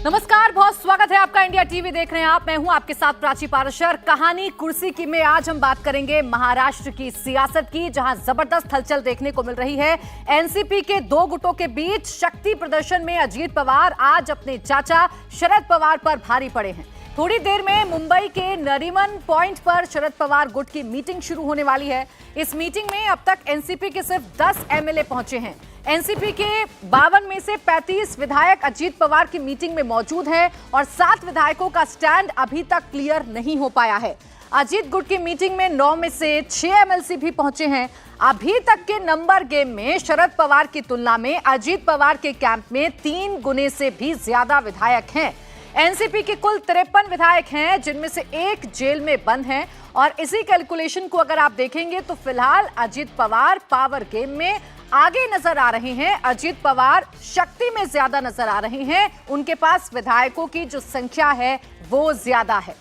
नमस्कार, बहुत स्वागत है आपका। इंडिया टीवी देख रहे हैं आप। मैं हूं आपके साथ प्राची पाराशर। कहानी कुर्सी की में आज हम बात करेंगे महाराष्ट्र की सियासत की, जहां जबरदस्त हलचल देखने को मिल रही है। एनसीपी के दो गुटों के बीच शक्ति प्रदर्शन में अजीत पवार आज अपने चाचा शरद पवार पर भारी पड़े हैं। थोड़ी देर में मुंबई के नरीमन पॉइंट पर शरद पवार गुट की मीटिंग शुरू होने वाली है। इस मीटिंग में अब तक एनसीपी के सिर्फ 10 एमएलए पहुंचे हैं। एनसीपी के 52 में से 35 विधायक अजीत पवार की मीटिंग में मौजूद हैं और 7 विधायकों का स्टैंड अभी तक क्लियर नहीं हो पाया है। अजीत गुट की मीटिंग में 9 में से 6 एमएलसी भी पहुंचे हैं। अभी तक के नंबर गेम में शरद पवार की तुलना में अजीत पवार के कैंप में 3 गुने से भी ज्यादा विधायक हैं। एनसीपी के कुल 53 विधायक हैं, जिनमें से 1 जेल में बंद हैं। और इसी कैलकुलेशन को अगर आप देखेंगे तो फिलहाल अजीत पवार पावर गेम में आगे नजर आ रहे हैं। अजीत पवार शक्ति में ज्यादा नजर आ रहे हैं। उनके पास विधायकों की जो संख्या है वो ज्यादा है।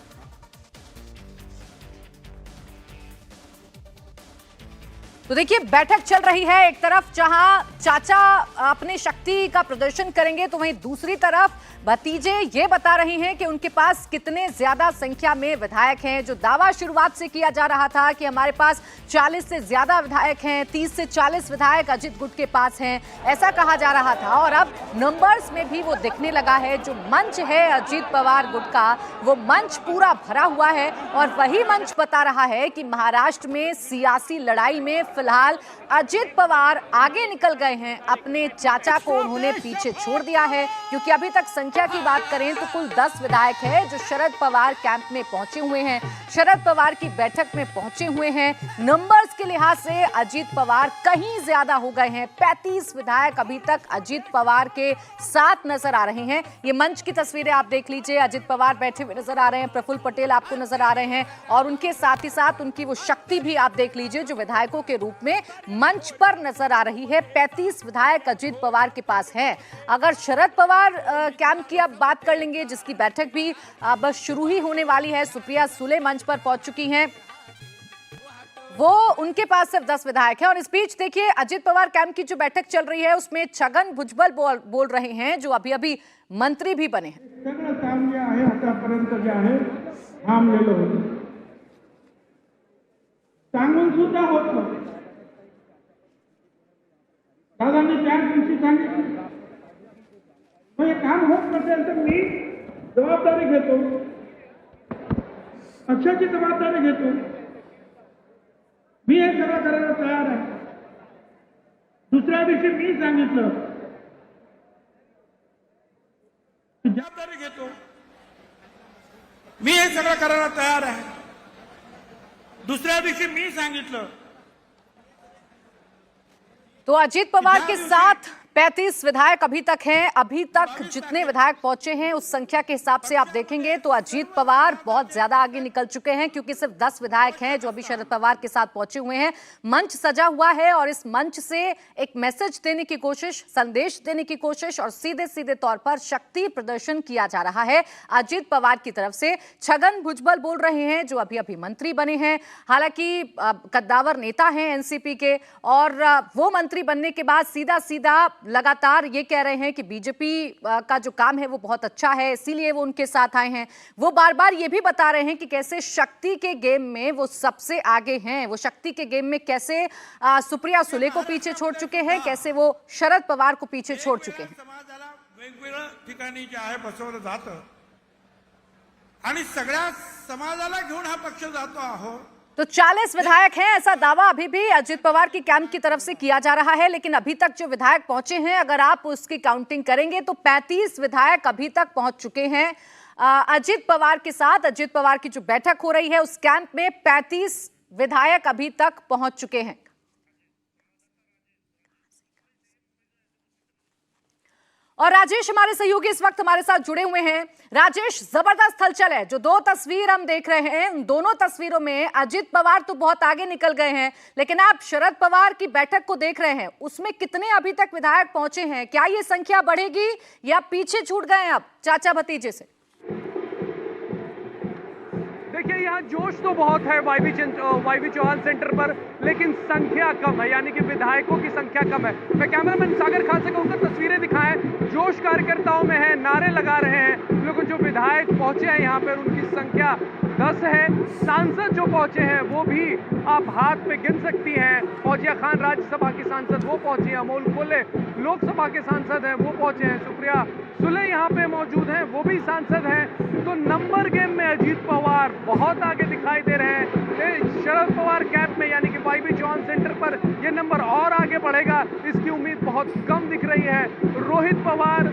तो देखिए, बैठक चल रही है। एक तरफ जहां चाचा अपने शक्ति का प्रदर्शन करेंगे, तो वहीं दूसरी तरफ भतीजे ये बता रहे हैं कि उनके पास कितने ज्यादा संख्या में विधायक हैं। जो दावा शुरुआत से किया जा रहा था कि हमारे पास 40 से ज्यादा विधायक हैं, 30 से 40 विधायक अजीत गुट के पास हैं, ऐसा कहा जा रहा था। और अब नंबर्स में भी वो दिखने लगा है। जो मंच है अजीत पवार गुट का, वो मंच पूरा भरा हुआ है। और वही मंच बता रहा है कि महाराष्ट्र में सियासी लड़ाई में फिलहाल अजीत पवार आगे निकल गए हैं। अपने चाचा को उन्होंने पीछे छोड़ दिया है, क्योंकि अभी तक संख्या की बात करें तो कुल 10 विधायक हैं जो शरद पवार कैंप में पहुंचे हुए हैं, शरद पवार की बैठक में पहुंचे हुए हैं। नंबर्स के लिहाज से अजीत पवार कहीं ज्यादा हो गए हैं। 35 विधायक अभी तक अजीत पवार के साथ नजर आ रहे हैं। ये मंच की तस्वीरें आप देख लीजिए। अजीत पवार बैठे हुए नजर आ रहे हैं, प्रफुल्ल पटेल आपको नजर आ रहे हैं, और उनके साथ ही साथ उनकी वो शक्ति भी आप देख लीजिए जो विधायकों के रूप में मंच पर नजर आ रही है। 35 विधायक अजीत पवार के पास हैं। अगर शरद पवार कैंप की अब बात कर लेंगे, जिसकी बैठक भी अब शुरू ही होने वाली है। सुप्रिया सुले मंच पर पहुंच चुकी हैं। वो उनके पास सिर्फ 10 विधायक हैं। और इस बीच देखिए, अजीत पवार कैंप की जो बैठक चल रही है उसमें छगन भुजबळ बोल रहे हैं, जो अभी अभी मंत्री भी बने हैं। सगळं काम जे आहे आतापर्यंत जे आहे थांबलेलं होतं, सांगून सुद्धा होत नव्हतं। दादांनी 4 दिवशी सांगितलं, मग हे काम होत नसेल तर मी जबाबदारी घेतो, पक्षाची जबाबदारी घेतो, मी हे सगळं करायला तयार आहे। दुसऱ्या दिवशी मी सांगितलं, जबाबदारी घेतो, मी हे सगळं करायला तयार आहे। दुसऱ्या दिवशी मी सांगितलं। तो अजीत पवार के साथ 35 विधायक अभी तक हैं। अभी तक जितने विधायक पहुंचे हैं उस संख्या के हिसाब से आप देखेंगे तो अजीत पवार बहुत ज्यादा आगे निकल चुके हैं, क्योंकि सिर्फ 10 विधायक हैं जो अभी शरद पवार के साथ पहुंचे हुए हैं। मंच सजा हुआ है और इस मंच से एक मैसेज देने की कोशिश, संदेश देने की कोशिश और सीधे सीधे तौर पर शक्ति प्रदर्शन किया जा रहा है अजीत पवार की तरफ से। छगन भुजबळ बोल रहे हैं, जो अभी अभी मंत्री बने हैं। हालांकि कद्दावर नेता हैं एनसीपी के, और वो मंत्री बनने के बाद सीधा सीधा लगातार ये कह रहे हैं कि बीजेपी का जो काम है वो बहुत अच्छा है, इसीलिए वो उनके साथ आए हैं। वो बार बार ये भी बता रहे हैं कि कैसे शक्ति के गेम में वो सबसे आगे हैं। वो शक्ति के गेम में कैसे सुप्रिया सुले को पीछे छोड़ चुके हैं, कैसे वो शरद पवार को पीछे छोड़ चुके हैं। समाजाला वेगवेगळ्या ठिकाणी जे आहे बसवलं जातं आणि सगळ्या समाजाला घेऊन हा पक्ष जातो आहोत। तो 40 विधायक हैं, ऐसा दावा अभी भी अजीत पवार की कैंप की तरफ से किया जा रहा है। लेकिन अभी तक जो विधायक पहुंचे हैं, अगर आप उसकी काउंटिंग करेंगे तो 35 विधायक अभी तक पहुंच चुके हैं अजीत पवार के साथ। अजीत पवार की जो बैठक हो रही है उस कैंप में 35 विधायक अभी तक पहुंच चुके हैं। और राजेश हमारे सहयोगी इस वक्त हमारे साथ जुड़े हुए हैं। राजेश, जबरदस्त हलचल है। जो 2 तस्वीर हम देख रहे हैं, उन दोनों तस्वीरों में अजीत पवार तो बहुत आगे निकल गए हैं, लेकिन आप शरद पवार की बैठक को देख रहे हैं, उसमें कितने अभी तक विधायक पहुंचे हैं? क्या ये संख्या बढ़ेगी या पीछे छूट गए अब चाचा भतीजे से? देखिए, यहाँ जोश तो बहुत है वाईवी चौहान सेंटर पर, लेकिन संख्या कम है, यानी कि विधायकों की संख्या कम है। मैं कैमरामैन सागर खान से कहूँगा तस्वीरें दिखाएं। जोश कार्यकर्ताओं में है, नारे लगा रहे हैं लोग। जो विधायक पहुंचे हैं यहाँ पर उनकी संख्या 10 है। सांसद जो पहुंचे हैं वो भी आप हाथ पे गिन सकती हैं। फौजिया खान राज्यसभा की सांसद वो पहुंची हैं, अमोल कोल्ले लोकसभा के सांसद हैं वो पहुंचे हैं, सुप्रिया सुले यहाँ पे मौजूद हैं वो भी सांसद हैं। तो नंबर गेम में अजीत पवार बहुत आगे दिखाई दे रहे हैं। शरद पवार कैंप में यानी कि वाईवी चौहान सेंटर पर यह नंबर और आगे बढ़ेगा, इसकी उम्मीद बहुत कम दिख रही है। रोहित पवार,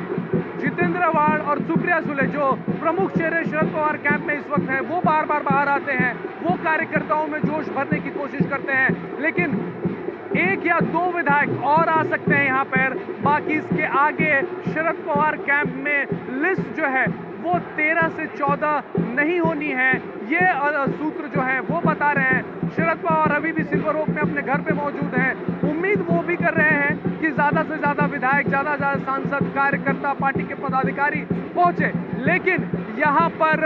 जितेंद्र अवार्ड और सुप्रिया सुले जो प्रमुख चेहरे शरद पवार कैंप में इस वक्त हैं, वो बार बार बाहर आते हैं, वो कार्यकर्ताओं में जोश भरने की कोशिश करते हैं। लेकिन एक या दो विधायक और आ सकते हैं यहाँ पर, बाकी इसके आगे शरद पवार कैंप में लिस्ट जो है वो 13 से 14 नहीं होनी है, ये सूत्र जो है वो बता रहे हैं। शरद पवार अभी भी सिल्वर ओक में अपने घर पे मौजूद हैं। उम्मीद वो भी कर रहे हैं कि ज्यादा से ज्यादा विधायक, ज्यादा से ज्यादा सांसद, कार्यकर्ता, पार्टी के पदाधिकारी पहुंचे, लेकिन यहाँ पर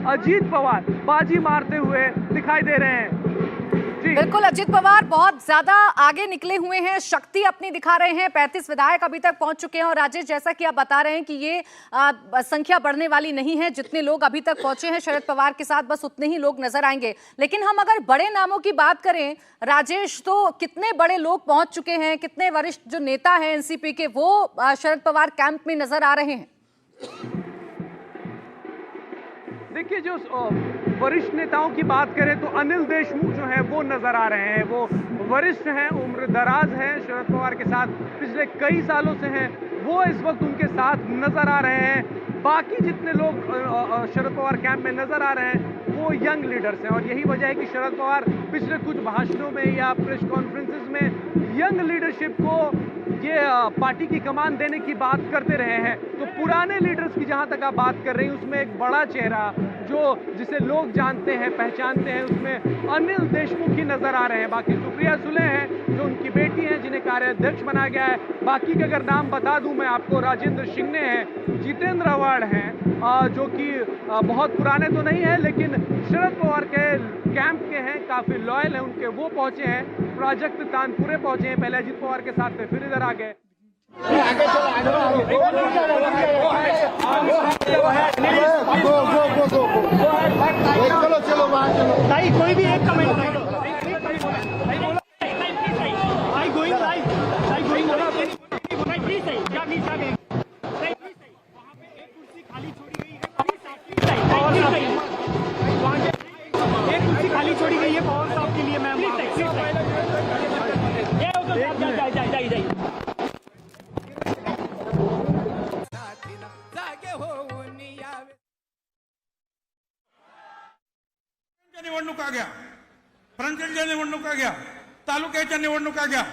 अजीत पवार बाजी मारते हुए दिखाई दे रहे हैं। बिल्कुल, अजीत पवार बहुत ज्यादा आगे निकले हुए हैं, शक्ति अपनी दिखा रहे हैं। 35 विधायक अभी तक पहुंच चुके हैं और राजेश, जैसा कि आप बता रहे हैं कि ये संख्या बढ़ने वाली नहीं है। जितने लोग अभी तक पहुंचे हैं शरद पवार के साथ, बस उतने ही लोग नजर आएंगे। लेकिन हम अगर बड़े नामों की बात करें राजेश, तो कितने बड़े लोग पहुंच चुके हैं, कितने वरिष्ठ जो नेता हैं एनसीपी के वो शरद पवार कैंप में नजर आ रहे हैं? देखिए, जो वरिष्ठ नेताओं की बात करें तो अनिल देशमुख जो है वो नजर आ रहे हैं। वो वरिष्ठ हैं, उम्र दराज हैं, शरद पवार के साथ पिछले कई सालों से हैं, वो इस वक्त उनके साथ नजर आ रहे हैं। बाकी जितने लोग शरद पवार कैंप में नजर आ रहे हैं वो यंग लीडर्स हैं, और यही वजह है कि शरद पवार पिछले कुछ भाषणों में या प्रेस कॉन्फ्रेंसेस में यंग लीडरशिप को ये पार्टी की कमान देने की बात करते रहे हैं। तो पुराने लीडर्स की जहां तक आप बात कर रही हैं, उसमें एक बड़ा चेहरा जो जिसे लोग जानते हैं, पहचानते हैं, उसमें अनिल देशमुख ही नजर आ रहे हैं। बाकी सुप्रिया सुले हैं जो उनकी बेटी हैं, जिन्हें कार्याध्यक्ष बनाया गया है। बाकी के अगर नाम बता दूं मैं आपको, राजेंद्र शिंगने हैं, जितेंद्र अवार्ड हैं जो कि बहुत पुराने तो नहीं है लेकिन शरद पवार के कैंप के हैं, काफी लॉयल हैं उनके, वो पहुंचे हैं। प्राजक्त तानपुरे पहुंचे हैं, पहले अजीत पवार के साथ थे, फिर इधर आ गए। चलो भाई, कोई भी एक कमेंट खाली छोड़ी गई है पवन साहब के लिए। मैम निवडणुका घ्या, प्रांताच्या निवडणुका घ्या, तालुक्याच्या निवडणुका घ्या,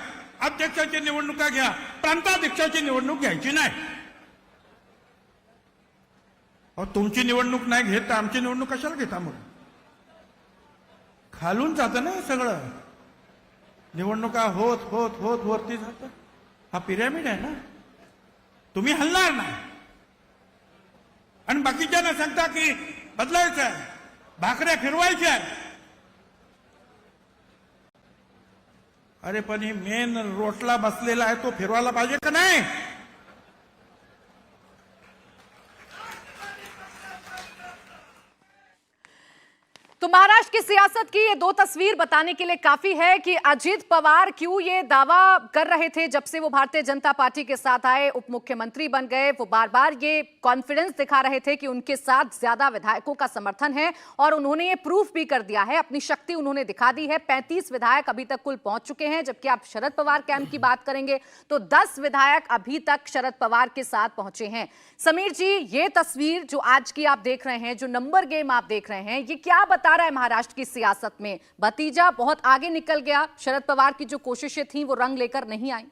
अध्यक्षाची निवडणुका घ्या, प्रांताध्यक्षाची निवडणूक घ्यायची नाही। अहो, तुमची निवडणूक नाही घेत तर आमची निवडणूक कशाला घेता? मग खालून जातं ना सगळं, निवडणुका होत होत होत वरती जातं। हा पिरॅमिड आहे ना, तुम्ही हलणार नाही आणि बाकीच्यांना सांगता की बदलायचं आहे, भाकऱ्या फिरवायच्या आहेत। अरे पण ही मेन रोटला बसलेला आहे तो फिरवायला पाहिजे का नाही? तो महाराष्ट्र की सियासत की ये दो तस्वीर बताने के लिए काफी है कि अजीत पवार क्यों ये दावा कर रहे थे जब से वो भारतीय जनता पार्टी के साथ आए, उप मुख्यमंत्री बन गए। वो बार बार ये कॉन्फिडेंस दिखा रहे थे कि उनके साथ ज्यादा विधायकों का समर्थन है और उन्होंने ये प्रूफ भी कर दिया है, अपनी शक्ति उन्होंने दिखा दी है। 35 विधायक अभी तक कुल पहुंच चुके हैं, जबकि आप शरद पवार कैंप की बात करेंगे तो 10 विधायक अभी तक शरद पवार के साथ पहुंचे हैं। समीर जी, ये तस्वीर जो आज की आप देख रहे हैं, जो नंबर गेम आप देख रहे हैं, ये क्या बता रहा है महाराष्ट्र की सियासत में? भतीजा बहुत आगे निकल गया, शरद पवार की जो कोशिशें थी वो रंग लेकर नहीं आई।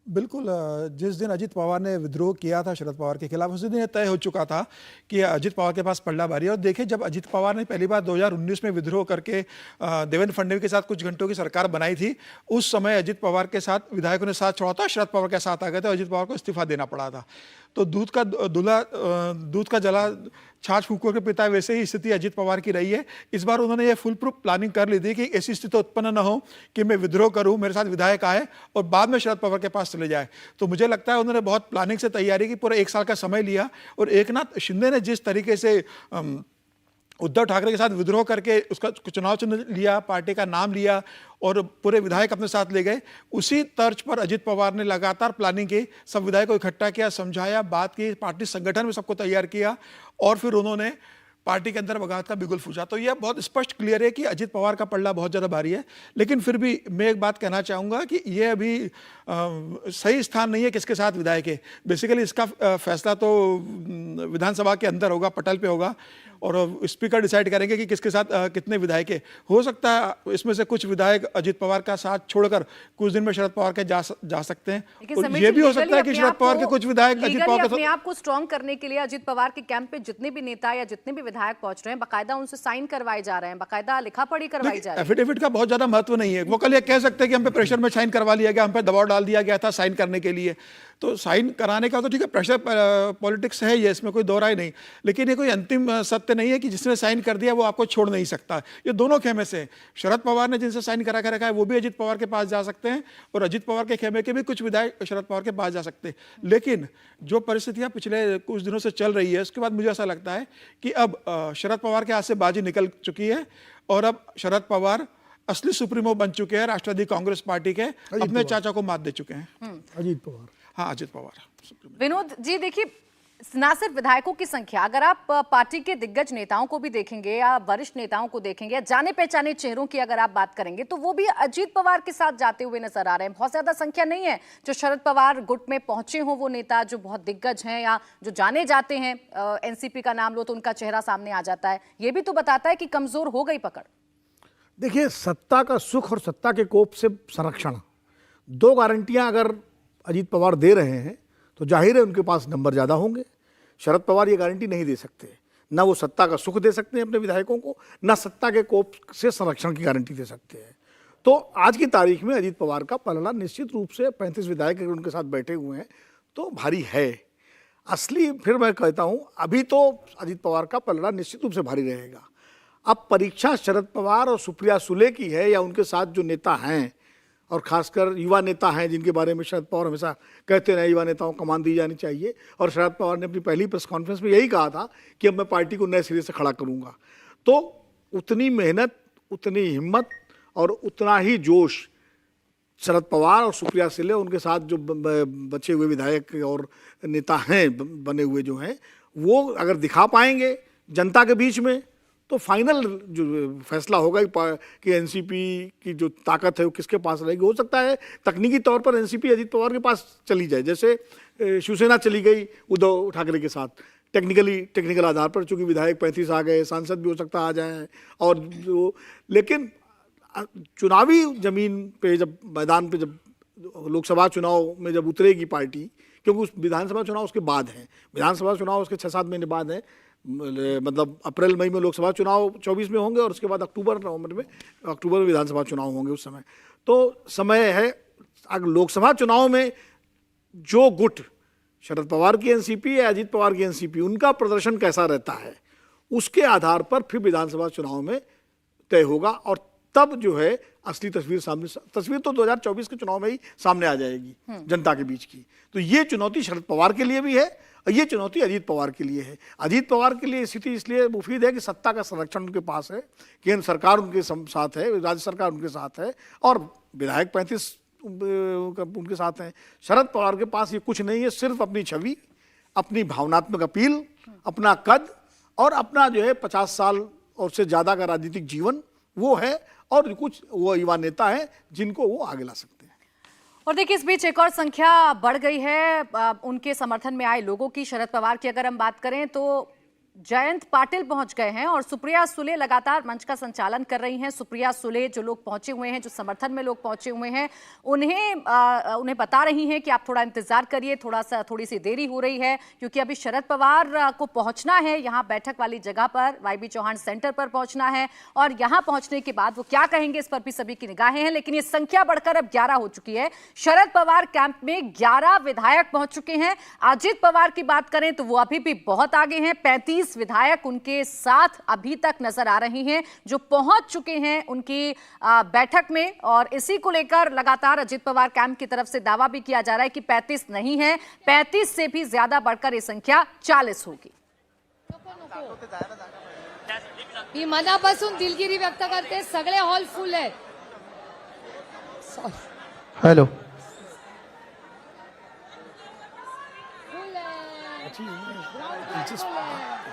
बिल्कुल, जिस दिन अजीत पवार ने विद्रोह किया था शरद पवार के खिलाफ, उसी दिन यह तय हो चुका था कि अजीत पवार के पास पलड़ा भारी है। और देखिए, जब अजीत पवार ने पहली बार 2019 में विद्रोह करके देवेंद्र फडणवीस के साथ कुछ घंटों की सरकार बनाई थी, उस समय अजीत पवार के साथ विधायकों ने साथ छोड़ा था, शरद पवार के साथ आ गए थे, अजीत पवार को इस्तीफा देना पड़ा था। तो दूध का जला छाछ फूको के पिता, वैसे ही स्थिति अजित पवार की रही है। इस बार उन्होंने ये फुल प्रूफ प्लानिंग कर ली थी कि ऐसी स्थिति उत्पन्न न हो कि मैं विद्रोह करूं, मेरे साथ विधायक आए और बाद में शरद पवार के पास चले जाए। तो मुझे लगता है उन्होंने बहुत प्लानिंग से तैयारी की, पूरा 1 साल का समय लिया। और एकनाथ शिंदे ने जिस तरीके से उद्धव ठाकरे के साथ विद्रोह करके उसका चुनाव चिन्ह लिया, पार्टी का नाम लिया और पूरे विधायक अपने साथ ले गए, उसी तर्ज पर अजित पवार ने लगातार प्लानिंग की, सब विधायकों को इकट्ठा किया, समझाया, बात की, पार्टी संगठन में सबको तैयार किया और फिर उन्होंने पार्टी के अंदर बगावत का बिगुल फूंका। तो यह बहुत स्पष्ट क्लियर है कि अजित पवार का पल्ला बहुत ज़्यादा भारी है। लेकिन फिर भी मैं एक बात कहना चाहूँगा कि यह अभी सही स्थान नहीं है किसके साथ विधायक है। बेसिकली इसका फैसला तो विधानसभा के अंदर होगा, पटल पे होगा और स्पीकर डिसाइड करेंगे कि किसके साथ कितने विधायक है। हो सकता है इसमें से कुछ विधायक अजित पवार का साथ छोड़कर कुछ दिन में शरद पवार के जा सकते हैं। और ये भी हो सकता है कि शरद पवार के कुछ विधायक अजित पवार अपने आप को स्ट्रॉन्ग करने के लिए अजित पवार के कैंप पे जितने भी नेता या जितने भी विधायक पहुंच रहे हैं, बाकायदा उनसे साइन करवाए जा रहे हैं, बाकायदा लिखा पढ़ी करवाई जा रही है। एफिडेविट का बहुत ज्यादा महत्व नहीं है। वो कल ये कह सकते हैं कि हम पे प्रेशर में साइन करवा लिया गया, हम पे दबाव डाल दिया गया था साइन करने के लिए। तो साइन कराने का तो ठीक है, प्रेशर पॉलिटिक्स है ये, इसमें कोई दो राय नहीं। लेकिन ये कोई अंतिम सत्य नहीं है कि जिसने साइन कर दिया वो आपको छोड़ नहीं सकता। ये दोनों खेमे से शरद पवार ने जिनसे साइन करा के रखा है वो भी अजित पवार के पास जा सकते हैं और अजित पवार के खेमे के भी कुछ विधायक शरद पवार के पास जा सकते हैं। लेकिन जो परिस्थितियां पिछले कुछ दिनों से चल रही है उसके बाद मुझे ऐसा लगता है कि अब शरद पवार के हाथ से बाजी निकल चुकी है और अब शरद पवार असली सुप्रीमो बन चुके हैं राष्ट्रवादी कांग्रेस पार्टी के, अपने चाचा को मात दे चुके हैं। अजीत पवार, हाँ अजित पवार। विनोद जी देखिए, ना सिर्फ विधायकों की संख्या, अगर आप पार्टी के दिग्गज नेताओं को भी देखेंगे या वरिष्ठ नेताओं को देखेंगे या जाने पहचाने चेहरों की अगर आप बात करेंगे तो वो भी अजीत पवार के साथ जाते हुए नजर आ रहे हैं। बहुत ज्यादा संख्या नहीं है जो शरद पवार गुट में पहुंचे हों वो नेता जो बहुत दिग्गज हैं या जो जाने जाते हैं। एनसीपी का नाम लो तो उनका चेहरा सामने आ जाता है। ये भी तो बताता है कि कमजोर हो गई पकड़। देखिए, सत्ता का सुख और सत्ता के कोप से संरक्षण, दो गारंटियां अगर अजीत पवार दे रहे हैं तो जाहिर है उनके पास नंबर ज़्यादा होंगे। शरद पवार ये गारंटी नहीं दे सकते, ना वो सत्ता का सुख दे सकते हैं अपने विधायकों को, ना सत्ता के कोप से संरक्षण की गारंटी दे सकते हैं। तो आज की तारीख में अजीत पवार का पलड़ा निश्चित रूप से 35 विधायक अगर उनके साथ बैठे हुए हैं तो भारी है। असली फिर मैं कहता हूँ अभी तो अजीत पवार का पलड़ा निश्चित रूप से भारी रहेगा। अब परीक्षा शरद पवार और सुप्रिया सुले की है या उनके साथ जो नेता हैं और खासकर युवा नेता हैं जिनके बारे में शरद पवार हमेशा कहते रहे युवा नेताओं को कमान दी जानी चाहिए। और शरद पवार ने अपनी पहली प्रेस कॉन्फ्रेंस में यही कहा था कि अब मैं पार्टी को नए सिरे से खड़ा करूंगा। तो उतनी मेहनत, उतनी हिम्मत और उतना ही जोश शरद पवार और सुप्रिया सुले, उनके साथ जो बचे हुए विधायक और नेता हैं बने हुए जो हैं, वो अगर दिखा पाएंगे जनता के बीच में तो फाइनल जो फैसला होगा कि एनसीपी की जो ताकत है वो किसके पास रहेगी। हो सकता है तकनीकी तौर पर एनसीपी अजीत पवार के पास चली जाए, जैसे शिवसेना चली गई उद्धव ठाकरे के साथ टेक्निकल आधार पर, चूंकि विधायक 35 आ गए, सांसद भी हो सकता आ जाए। और जो लेकिन चुनावी जमीन पे जब मैदान पे जब लोकसभा चुनाव में जब उतरेगी पार्टी, क्योंकि उस विधानसभा चुनाव उसके बाद है, विधानसभा चुनाव उसके 6-7 महीने बाद है, मतलब अप्रैल मई में लोकसभा चुनाव 24 में होंगे और उसके बाद अक्टूबर में विधानसभा चुनाव होंगे। उस समय तो समय है। अगर लोकसभा चुनाव में जो गुट शरद पवार की एनसीपी या अजीत पवार की एनसीपी, उनका प्रदर्शन कैसा रहता है उसके आधार पर फिर विधानसभा चुनाव में तय होगा। और तब जो है असली तस्वीर तो 2024 के चुनाव में ही सामने आ जाएगी जनता के बीच की। तो ये चुनौती शरद पवार के लिए भी है और ये चुनौती अजीत पवार के लिए है। अजीत पवार के लिए स्थिति इसलिए मुफीद है कि सत्ता का संरक्षण उनके पास है, केंद्र सरकार उनके साथ है, राज्य सरकार उनके साथ है और विधायक 35 उनके साथ हैं। शरद पवार के पास ये कुछ नहीं है, सिर्फ अपनी छवि, अपनी भावनात्मक अपील, अपना कद और अपना जो है 50 साल और से ज़्यादा का राजनीतिक जीवन वो है और कुछ वो युवा नेता है जिनको वो आगे ला सकते हैं। और देखिए, इस बीच एक और संख्या बढ़ गई है उनके समर्थन में आए लोगों की। शरद पवार की अगर हम बात करें तो जयंत पाटिल पहुंच गए हैं और सुप्रिया सुले लगातार मंच का संचालन कर रही हैं। सुप्रिया सुले जो लोग पहुंचे हुए हैं, जो समर्थन में लोग पहुंचे हुए हैं, उन्हें बता रही हैं कि आप थोड़ा इंतजार करिए, थोड़ी सी देरी हो रही है क्योंकि अभी शरद पवार को पहुंचना है यहाँ बैठक वाली जगह पर, वाईबी चौहान सेंटर पर पहुंचना है और यहाँ पहुंचने के बाद वो क्या कहेंगे इस पर भी सभी की निगाहें हैं। लेकिन ये संख्या बढ़कर अब 11 हो चुकी है। शरद पवार कैंप में 11 विधायक पहुंच चुके हैं। अजित पवार की बात करें तो वो अभी भी बहुत आगे हैं। 35 विधायक उनके साथ अभी तक नजर आ रहे हैं जो पहुंच चुके हैं उनकी बैठक में, और इसी को लेकर लगातार अजित पवार कैंप की तरफ से दावा भी किया जा रहा है कि 35 नहीं है, 35 से भी ज्यादा बढ़कर ये संख्या 40 होगी। मी मनापासून दिलगिरी व्यक्त करते, सगळे हॉल फुल आहेत। हेलो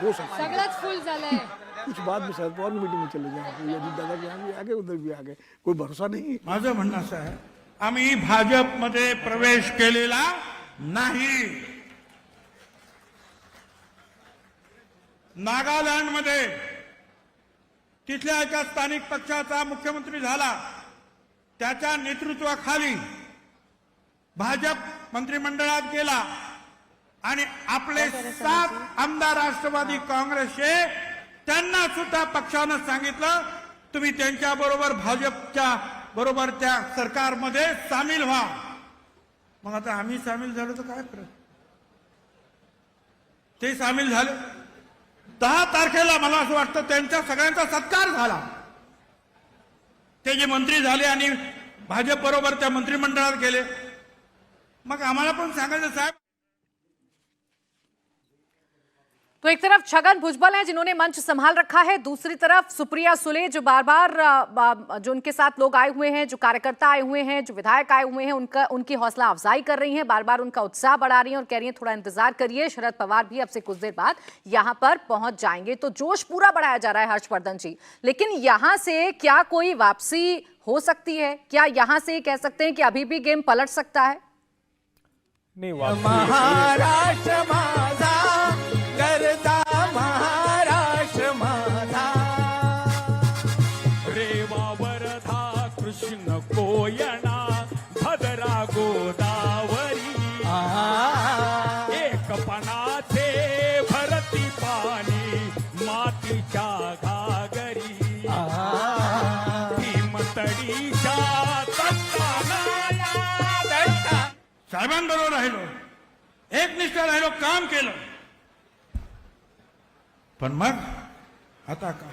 हो सकता है सगळंच फुल झालंय। कुछ बाद में शरद पवार की मीटिंग में चले जाए, कोई अजित दादा के यहाँ भी आ गए, उधर भी आ गए, कोई भरोसा नहीं। माझं म्हणणं असं आहे, आम्ही भाजपमध्ये प्रवेश केलेला नाही। नागालँडमध्ये तिथल्या एका स्थानिक पक्षाचा मुख्यमंत्री झाला, त्याच्या नेतृत्वाखाली भाजप मंत्रिमंडळात गेला आणि आपले 7 आमदार राष्ट्रवादी काँग्रेसचे, त्यांना सुद्धा पक्षानं सांगितलं तुम्ही त्यांच्या बरोबर भाजपच्या बरोबर त्या सरकारमध्ये सामील व्हा। मग आता आम्ही सामील झालो तर काय फरक? ते सामील झाले। 10 तारखेला मला असं वाटतं त्यांच्या सगळ्यांचा सत्कार झाला। ते जे मंत्री झाले आणि भाजप बरोबर त्या मंत्रिमंडळात गेले, मग आम्हाला पण सांगायचं साहेब। तो एक तरफ छगन भुजबल हैं जिन्होंने मंच संभाल रखा है, दूसरी तरफ सुप्रिया सुले जो बार बार जो उनके साथ लोग आए हुए हैं, जो कार्यकर्ता आए हुए हैं, जो विधायक आए हुए हैं, उनकी हौसला अफजाई कर रही हैं, बार बार उनका उत्साह बढ़ा रही हैं और कह रही हैं थोड़ा इंतजार करिए, शरद पवार भी अब से कुछ देर बाद यहां पर पहुंच जाएंगे। तो जोश पूरा बढ़ाया जा रहा है हर्षवर्धन जी, लेकिन यहां से क्या कोई वापसी हो सकती है? क्या यहां से कह सकते हैं कि अभी भी गेम पलट सकता है? नहीं, महाराष्ट्र माझा करता, महाराष्ट्र माझा रेवावरधा कृष्ण कोयना भद्रा गोदावरी एक पणाचे भरती पाणी मातीच्या घागरी भीमतडीच्या साहेबांबरोबर राहिलो, एकनिष्ठ राहिलो, काम केलं, पण मग आता का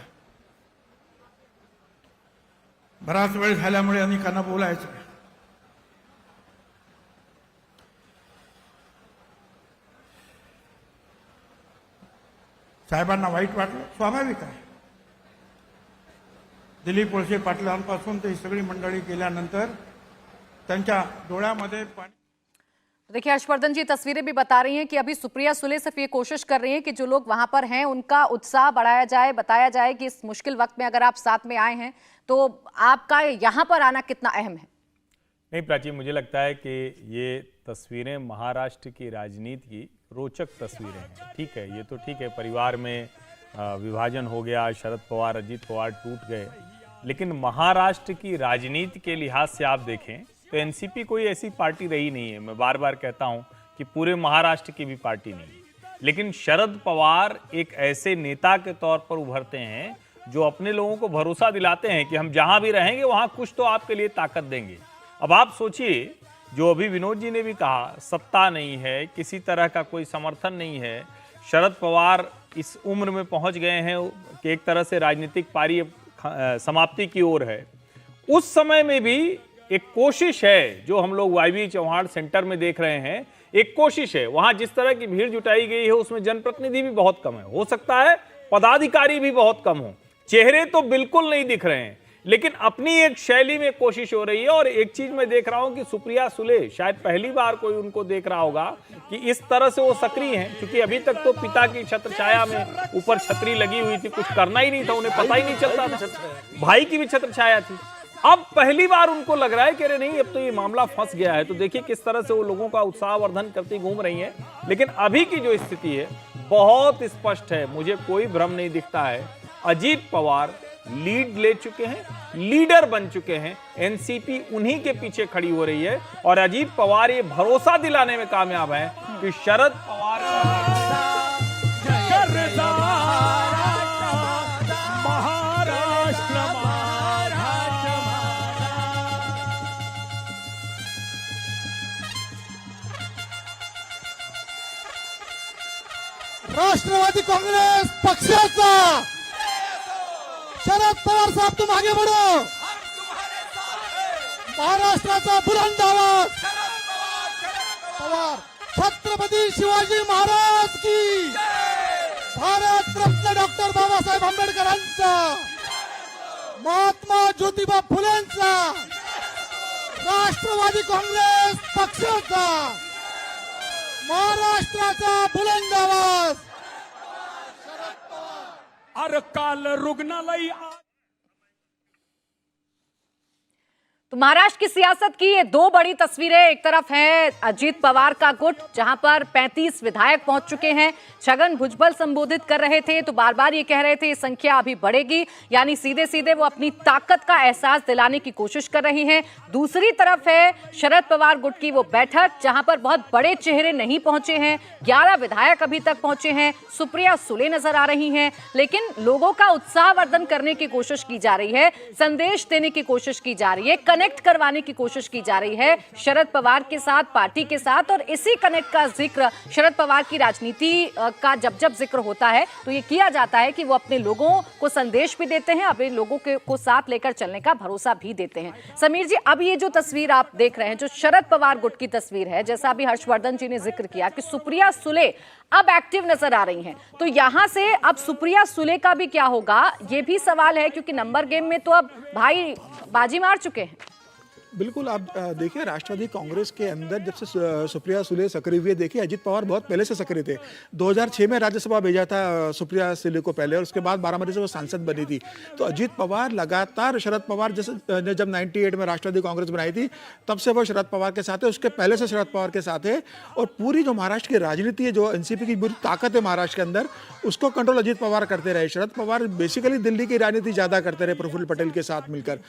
बराच वेळ झाल्यामुळे अनेकांना बोलायचं। साहेबांना वाईट वाटलं, स्वाभाविक आहे। दिलीप वळसे पाटलांपासून ते सगळी मंडळी गेल्यानंतर त्यांच्या डोळ्यामध्ये पाणी। देखिए हर्षवर्धन जी तस्वीरें भी बता रही हैं कि अभी सुप्रिया सुले सिर्फ ये कोशिश कर रही हैं कि जो लोग वहां पर हैं उनका उत्साह बढ़ाया जाए, बताया जाए कि इस मुश्किल वक्त में अगर आप साथ में आए हैं तो आपका यहां पर आना कितना अहम है। नहीं प्राची, मुझे लगता है कि ये तस्वीरें महाराष्ट्र की राजनीति की रोचक तस्वीरें हैं। ठीक है, ये तो ठीक है, परिवार में विभाजन हो गया, शरद पवार अजित पवार टूट गए, लेकिन महाराष्ट्र की राजनीति के लिहाज से आप देखें तो एनसीपी कोई ऐसी पार्टी रही नहीं है। मैं बार बार कहता हूं कि पूरे महाराष्ट्र की भी पार्टी नहीं है, लेकिन शरद पवार एक ऐसे नेता के तौर पर उभरते हैं जो अपने लोगों को भरोसा दिलाते हैं कि हम जहां भी रहेंगे वहां कुछ तो आपके लिए ताकत देंगे। अब आप सोचिए, जो अभी विनोद जी ने भी कहा, सत्ता नहीं है, किसी तरह का कोई समर्थन नहीं है, शरद पवार इस उम्र में पहुंच गए हैं कि एक तरह से राजनीतिक पारी समाप्ति की ओर है। उस समय में भी एक कोशिश है, जो हम लोग वाईबी चौहान सेंटर में देख रहे हैं, एक कोशिश है। वहां जिस तरह की भीड़ जुटाई गई है उसमें जनप्रतिनिधि भी बहुत कम है, हो सकता है पदाधिकारी भी बहुत कम हो, चेहरे तो बिल्कुल नहीं दिख रहे हैं, लेकिन अपनी एक शैली में कोशिश हो रही है। और एक चीज मैं देख रहा हूं कि सुप्रिया सुले शायद पहली बार कोई उनको देख रहा होगा कि इस तरह से वो सक्रिय हैं, क्योंकि अभी तक तो पिता की छत्र छाया में ऊपर छतरी लगी हुई थी, कुछ करना ही नहीं था, उन्हें पता ही नहीं चलता था, भाई की भी छत्र छाया थी। अब पहली बार उनको लग रहा है कि अरे नहीं, अब तो ये मामला फंस गया है। तो देखिए किस तरह से वो लोगों का उत्साहवर्धन करती घूम रही हैं। लेकिन अभी की जो स्थिति है बहुत स्पष्ट है, मुझे कोई भ्रम नहीं दिखता है। अजीत पवार लीड ले चुके हैं, लीडर बन चुके हैं, एनसीपी उन्हीं के पीछे खड़ी हो रही है और अजीत पवार ये भरोसा दिलाने में कामयाब है कि शरद पवार महाराष्ट्र राष्ट्रवादी काँग्रेस पक्षाचा शरद पवार साहब तुम आगे बढ़ो, महाराष्ट्राचा बुलंद आवाज पवार, छत्रपती शिवाजी महाराज की, भारत रत्न डॉक्टर बाबासाहेब आंबेडकरांचा, महात्मा ज्योतिबा फुलेंचा, राष्ट्रवादी काँग्रेस पक्षाचा, महाराष्ट्राचा बुलंद आवाज। अरे काल रुग्णालय तो महाराष्ट्र की सियासत की ये दो बड़ी तस्वीरें, एक तरफ है अजीत पवार का गुट जहां पर 35 विधायक पहुंच चुके हैं। छगन भुजबल संबोधित कर रहे थे तो बार बार ये कह रहे थे ये संख्या अभी बढ़ेगी, यानी सीधे सीधे वो अपनी ताकत का एहसास दिलाने की कोशिश कर रही हैं। दूसरी तरफ है शरद पवार गुट की वो बैठक जहां पर बहुत बड़े चेहरे नहीं पहुंचे हैं, 11 विधायक अभी तक पहुंचे हैं, सुप्रिया सुले नजर आ रही हैं, लेकिन लोगों का उत्साहवर्धन करने की कोशिश की जा रही है, संदेश देने की कोशिश की जा रही है, कनेक्ट करवाने की कोशिश की जा रही है शरद पवार के साथ, पार्टी के साथ। और इसी कनेक्ट का जिक्र शरद पवार की राजनीति का जब जब जिक्र होता है तो ये किया जाता है कि वो अपने लोगों को संदेश भी देते हैं, अपने लोगों को साथ लेकर चलने का भरोसा भी देते हैं। समीर जी, अब ये जो तस्वीर आप देख रहे हैं जो शरद पवार गुट की तस्वीर है, जैसा अभी हर्षवर्धन जी ने जिक्र किया कि सुप्रिया सुले अब एक्टिव नजर आ रही हैं, तो यहां से अब सुप्रिया सुले का भी क्या होगा ये भी सवाल है, क्योंकि नंबर गेम में तो अब भाई बाजी मार चुके हैं। बिल्कुल, आप देखिए राष्ट्रवादी कांग्रेस के अंदर जब से सुप्रिया सुले सक्रिय हुए, देखिए अजीत पवार बहुत पहले से सक्रिय थे। 2006 में राज्यसभा भेजा था सुप्रिया सुले को पहले, और उसके बाद बारामती से वो सांसद बनी थी। तो अजीत पवार लगातार शरद पवार जैसे जब 98 में राष्ट्रवादी कांग्रेस बनाई थी तब से वो शरद पवार के साथ है, उसके पहले से शरद पवार के साथ है। और पूरी जो महाराष्ट्र की राजनीति है, जो एनसीपी की बुरी ताकत है महाराष्ट्र के अंदर, उसको कंट्रोल अजीत पवार करते रहे। शरद पवार बेसिकली दिल्ली की राजनीति ज़्यादा करते रहे प्रफुल्ल पटेल के साथ मिलकर।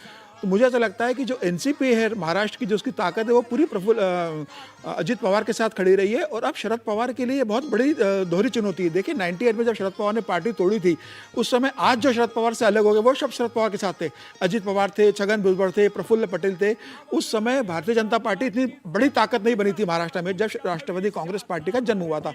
तो मुझे ऐसा लगता है कि जो एनसीपी है महाराष्ट्र की, जो उसकी ताकत है वो पूरी अजीत पवार के साथ खड़ी रही है। और अब शरद पवार के लिए बहुत बड़ी दोहरी चुनौती है। देखिए 98 में जब शरद पवार ने पार्टी तोड़ी थी, उस समय आज जो शरद पवार से अलग हो गए वो सब शरद पवार के साथ थे। अजीत पवार थे, छगन भुजबल थे, प्रफुल्ल पटेल थे। उस समय भारतीय जनता पार्टी इतनी बड़ी ताकत नहीं बनी थी महाराष्ट्र में जब राष्ट्रवादी कांग्रेस पार्टी का जन्म हुआ था।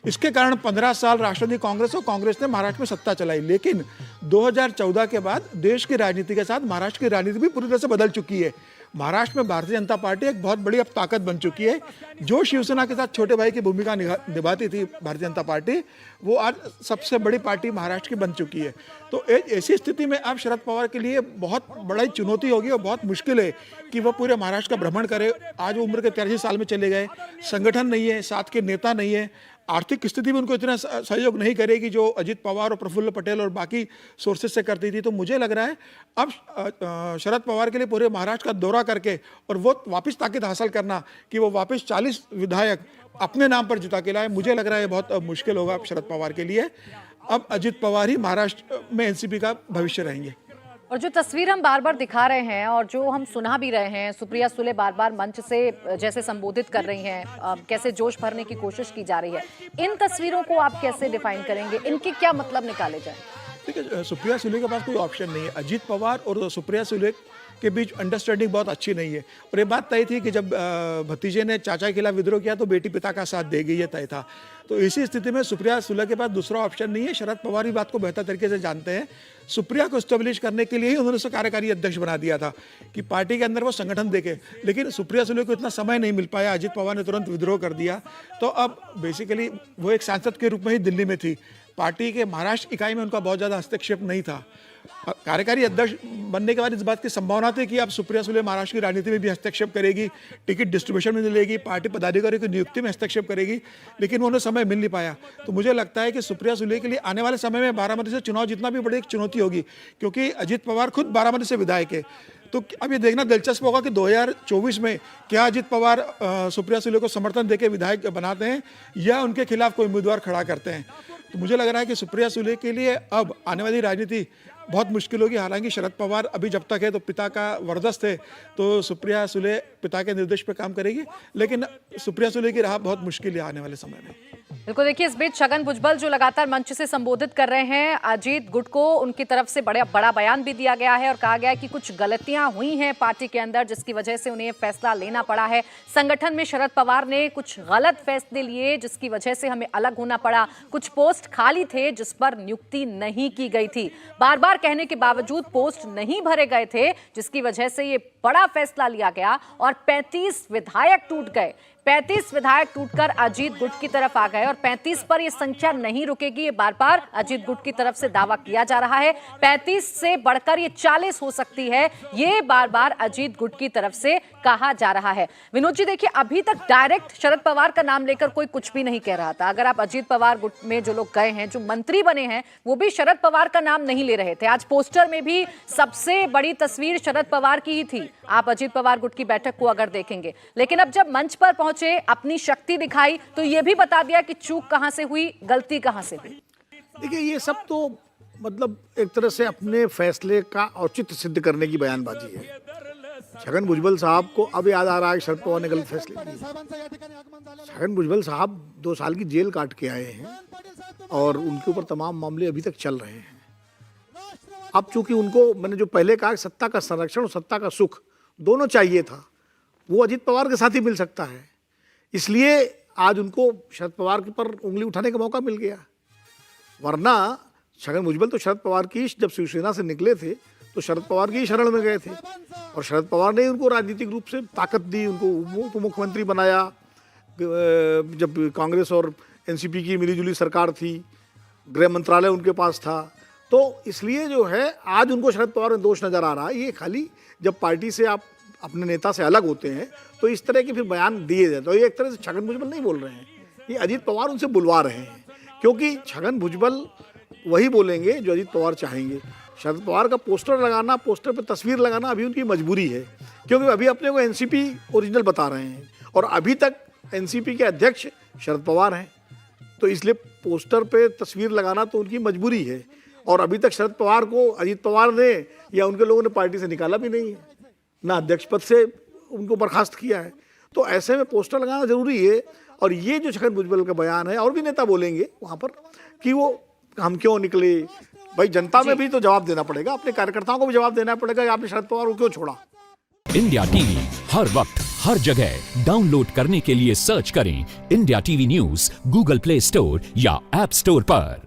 इसके कारण 15 साल राष्ट्रवादी कांग्रेस और कांग्रेस ने महाराष्ट्र में सत्ता चलाई। लेकिन 2014 के बाद देश की राजनीति के साथ महाराष्ट्र की राजनीति भी पूरी तरह से बदल चुकी है। महाराष्ट्र में भारतीय जनता पार्टी एक बहुत बड़ी अब ताकत बन चुकी है। जो शिवसेना के साथ छोटे भाई की भूमिका निभाती थी भारतीय जनता पार्टी, वो आज सबसे बड़ी पार्टी महाराष्ट्र की बन चुकी है। तो ऐसी स्थिति में अब शरद पवार के लिए बहुत बड़ी चुनौती होगी और बहुत मुश्किल है कि वह पूरे महाराष्ट्र का भ्रमण करे। आज वो उम्र के 83 साल में चले गए, संगठन नहीं है, साथ के नेता नहीं है, आर्थिक स्थिति भी उनको इतना सहयोग नहीं करेगी जो अजीत पवार और प्रफुल्ल पटेल और बाकी सोर्सेज से करती थी। तो मुझे लग रहा है अब शरद पवार के लिए पूरे महाराष्ट्र का दौरा करके और वो वापस ताकत हासिल करना कि वो वापस 40 विधायक अपने नाम पर जिता के लाए, मुझे लग रहा है बहुत मुश्किल होगा अब शरद पवार के लिए। अब अजीत पवार ही महाराष्ट्र में एनसीपी का भविष्य रहेंगे। और जो तस्वीर हम बार बार दिखा रहे हैं और जो हम सुना भी रहे हैं, सुप्रिया सुले बार बार मंच से जैसे संबोधित कर रही हैं, कैसे जोश भरने की कोशिश की जा रही है, इन तस्वीरों को आप कैसे डिफाइन करेंगे, इनके क्या मतलब निकाले जाए? देखिए सुप्रिया सुले के पास कोई ऑप्शन नहीं है। अजीत पवार और सुप्रिया सुले के बीच अंडरस्टैंडिंग बहुत अच्छी नहीं है। और ये बात तय थी कि जब भतीजे ने चाचा के खिलाफ विद्रोह किया तो बेटी पिता का साथ देगी, ये तय था। तो इसी स्थिति में सुप्रिया सुले के पास दूसरा ऑप्शन नहीं है। शरद पवार भी बात को बेहतर तरीके से जानते हैं। सुप्रिया को स्टेब्लिश करने के लिए ही उन्होंने उसे कार्यकारी अध्यक्ष बना दिया था कि पार्टी के अंदर वो संगठन देखे। लेकिन सुप्रिया सुले को इतना समय नहीं मिल पाया, अजीत पवार ने तुरंत विद्रोह कर दिया। तो अब बेसिकली वो एक सांसद के रूप में ही दिल्ली में थी, पार्टी के महाराष्ट्र इकाई में उनका बहुत ज़्यादा हस्तक्षेप नहीं था। कार्यकारी अध्यक्ष बनने के बाद इस बात की संभावना थी कि अब सुप्रिया सुले महाराष्ट्र की राजनीति में भी हस्तक्षेप करेगी, टिकट डिस्ट्रीब्यूशन में लेगी, पार्टी पदाधिकारियों की नियुक्ति में हस्तक्षेप करेगी, लेकिन उन्हें समय मिल नहीं पाया। तो मुझे लगता है कि सुप्रिया सुले के लिए आने वाले समय में बारामती से चुनाव जीतना भी बड़ी एक चुनौती होगी, क्योंकि अजीत पवार खुद बारामती से विधायक है। तो अब ये देखना दिलचस्प होगा कि 2024 में क्या अजित पवार सुप्रिया सुले को समर्थन देकर विधायक बनाते हैं या उनके खिलाफ कोई उम्मीदवार खड़ा करते हैं। तो मुझे लग रहा है कि सुप्रिया सुले के लिए अब आने वाली राजनीति बहुत मुश्किल होगी। हालांकि शरद पवार अभी जब तक है तो पिता का वरदस्त है, तो सुप्रिया सुले पिता के निर्देश पर काम करेगी, लेकिन सुप्रिया सुले की राह बहुत मुश्किल है आने वाले समय में। बिल्कुल, देखिए इस बीच छगन भुजबल जो लगातार मंच से संबोधित कर रहे हैं अजीत गुट को, उनकी तरफ से बड़ा बयान भी दिया गया है और कहा गया है कि कुछ गलतियां हुई हैं पार्टी के अंदर जिसकी वजह से उन्हें फैसला लेना पड़ा है। संगठन में शरद पवार ने कुछ गलत फैसले लिए जिसकी वजह से हमें अलग होना पड़ा। कुछ पोस्ट खाली थे जिस पर नियुक्ति नहीं की गई थी। बार बार कहने के बावजूद पोस्ट नहीं भरे गए थे जिसकी वजह से ये बड़ा फैसला लिया गया और 35 विधायक टूट गए। 35 विधायक टूटकर अजीत गुट की तरफ आ गए और 35 पर यह संख्या नहीं रुकेगी, ये बार बार अजीत गुट की तरफ से दावा किया जा रहा है। 35 से बढ़कर ये 40 हो सकती है, ये बार बार अजीत गुट की तरफ से कहा जा रहा है। विनोद जी देखिए, अभी तक डायरेक्ट शरद पवार का नाम लेकर कोई कुछ भी नहीं कह रहा था। अगर आप अजीत पवार गुट में जो लोग गए हैं, जो मंत्री बने हैं, वो भी शरद पवार का नाम नहीं ले रहे थे। आज पोस्टर में भी सबसे बड़ी तस्वीर शरद पवार की ही थी, आप अजीत पवार गुट की बैठक को अगर देखेंगे। लेकिन अब जब मंच पर पहुंचे, अपनी शक्ति दिखाई, तो यह भी बता दिया कि चूक कहां से हुई, गलती कहां से हुई। देखिए ये सब तो मतलब एक तरह से अपने फैसले का औचित्य सिद्ध करने की बयानबाजी है। छगन भुजबल साहब को अब याद आ रहा है शरद पवार ने गलत फैसले किए। छगन भुजबल साहब 2 साल की जेल काट के आए हैं और उनके ऊपर तमाम मामले अभी तक चल रहे हैं। अब चूंकि उनको, मैंने जो पहले कहा, सत्ता का संरक्षण और सत्ता का सुख दोनों चाहिए था, वो अजीत पवार के साथ ही मिल सकता है। इसलिए आज उनको शरद पवार के पर उंगली उठाने का मौका मिल गया। वरना छगन भुजबल तो शरद पवार की, जब शिवसेना से निकले थे तो शरद पवार की ही शरण में गए थे और शरद पवार ने उनको राजनीतिक रूप से ताकत दी, उनको उप मुख्यमंत्री बनाया। जब कांग्रेस और एनसीपी की मिलीजुली सरकार थी, गृह मंत्रालय उनके पास था, तो इसलिए जो है आज उनको शरद पवार में दोष नजर आ रहा है। ये खाली जब पार्टी से आप अपने नेता से अलग होते हैं तो इस तरह के फिर बयान दिए जाते हैं। तो ये एक तरह से छगन भुजबल नहीं बोल रहे हैं, ये अजीत पवार उनसे बुलवा रहे हैं, क्योंकि छगन भुजबल वही बोलेंगे जो अजीत पवार चाहेंगे। शरद पवार का पोस्टर लगाना, पोस्टर पर तस्वीर लगाना अभी उनकी मजबूरी है, क्योंकि अभी अपने को एनसीपी ओरिजिनल बता रहे हैं और अभी तक एनसीपी के अध्यक्ष शरद पवार हैं, तो इसलिए पोस्टर पे तस्वीर लगाना तो उनकी मजबूरी है। और अभी तक शरद पवार को अजीत पवार ने या उनके लोगों ने पार्टी से निकाला भी नहीं है, ना अध्यक्ष पद से उनको बर्खास्त किया है। तो ऐसे में पोस्टर लगाना जरूरी है। और ये जो छगन भुजबल का बयान है, और भी नेता बोलेंगे वहाँ पर कि वो हम क्यों निकले, भाई जनता में भी तो जवाब देना पड़ेगा, अपने कार्यकर्ताओं को भी जवाब देना पड़ेगा कि आपने शरद पवार को क्यों छोड़ा। इंडिया टीवी हर वक्त हर जगह डाउनलोड करने के लिए सर्च करें India TV news Google play store या ऐप स्टोर पर।